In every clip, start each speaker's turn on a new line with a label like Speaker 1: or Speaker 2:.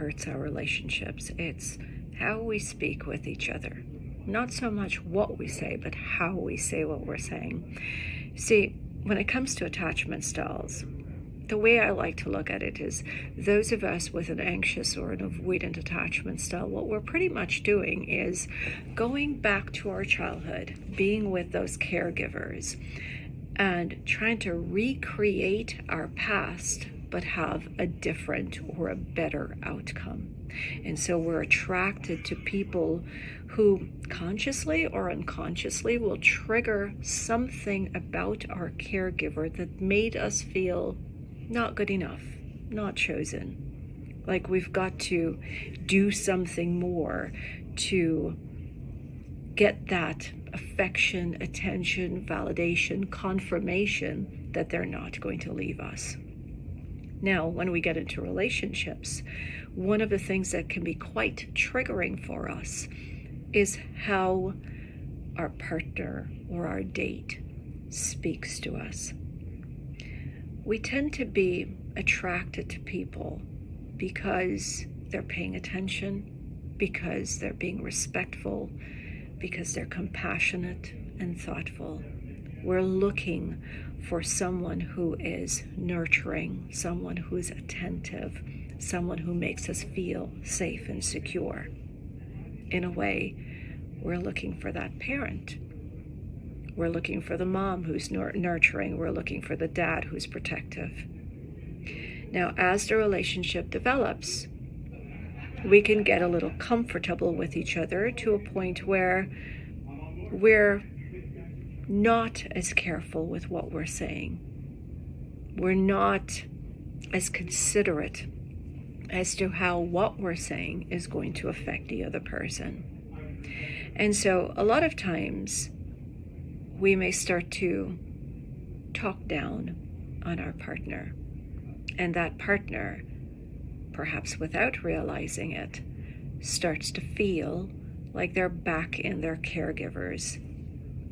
Speaker 1: hurts our relationships. It's how we speak with each other. Not so much what we say, but how we say what we're saying. See, when it comes to attachment styles, the way I like to look at it is those of us with an anxious or an avoidant attachment style, what we're pretty much doing is going back to our childhood, being with those caregivers, and trying to recreate our past, but have a different or a better outcome. And so we're attracted to people who consciously or unconsciously will trigger something about our caregiver that made us feel not good enough, not chosen. Like we've got to do something more to get that affection, attention, validation, confirmation that they're not going to leave us. Now, when we get into relationships, one of the things that can be quite triggering for us is how our partner or our date speaks to us. We tend to be attracted to people because they're paying attention, because they're being respectful, because they're compassionate and thoughtful. We're looking for someone who is nurturing, someone who is attentive, someone who makes us feel safe and secure. In a way, we're looking for that parent. We're looking for the mom who's nurturing. We're looking for the dad who's protective. Now, as the relationship develops, we can get a little comfortable with each other to a point where we're not as careful with what we're saying. We're not as considerate as to how what we're saying is going to affect the other person. And so a lot of times we may start to talk down on our partner, and that partner, perhaps without realizing it, starts to feel like they're back in their caregiver's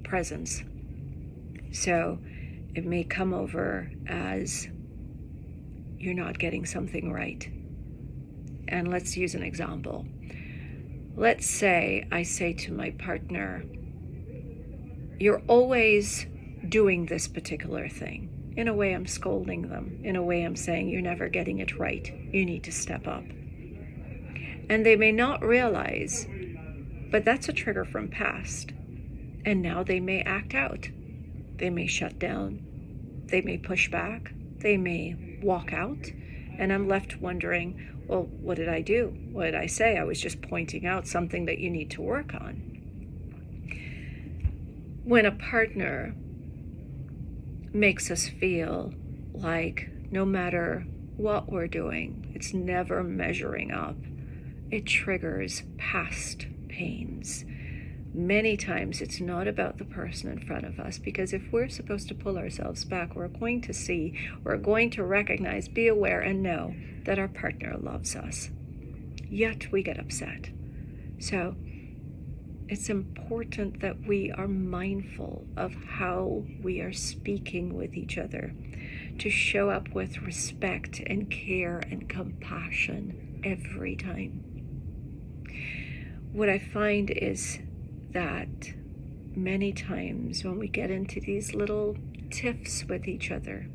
Speaker 1: presence. So it may come over as you're not getting something right. And let's use an example. Let's say I say to my partner, you're always doing this particular thing. In a way, I'm scolding them. In a way, I'm saying, you're never getting it right. You need to step up. And they may not realize, but that's a trigger from past. And now they may act out. They may shut down. They may push back. They may walk out. And I'm left wondering, well, what did I do? What did I say? I was just pointing out something that you need to work on. When a partner makes us feel like no matter what we're doing, it's never measuring up, it triggers past pains. Many times it's not about the person in front of us, because if we're supposed to pull ourselves back, we're going to recognize, be aware, and know that our partner loves us. Yet we get upset. So it's important that we are mindful of how we are speaking with each other, to show up with respect and care and compassion every time. What I find is that many times when we get into these little tiffs with each other,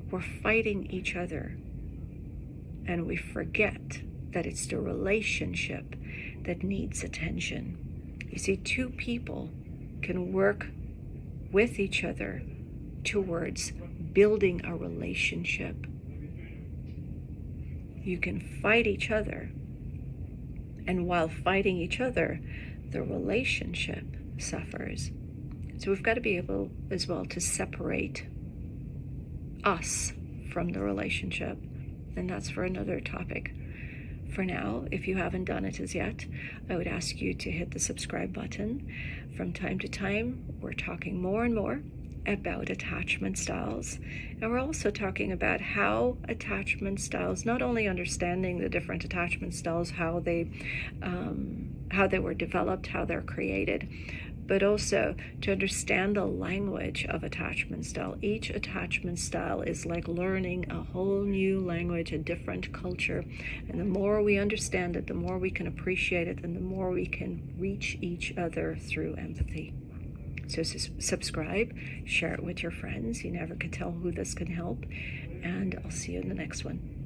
Speaker 1: we're fighting each other, and we forget that it's the relationship that needs attention. You see, two people can work with each other towards building a relationship. You can fight each other, and while fighting each other, the relationship suffers. So we've got to be able as well to separate us from the relationship, and that's for another topic. For now, if you haven't done it as yet, I would ask you to hit the subscribe button. From time to time, we're talking more and more about attachment styles, and we're also talking about how attachment styles, not only understanding the different attachment styles, how they were developed, how they're created, but also to understand the language of attachment style. Each attachment style is like learning a whole new language, a different culture. And the more we understand it, the more we can appreciate it, and the more we can reach each other through empathy. So subscribe, share it with your friends. You never can tell who this can help. And I'll see you in the next one.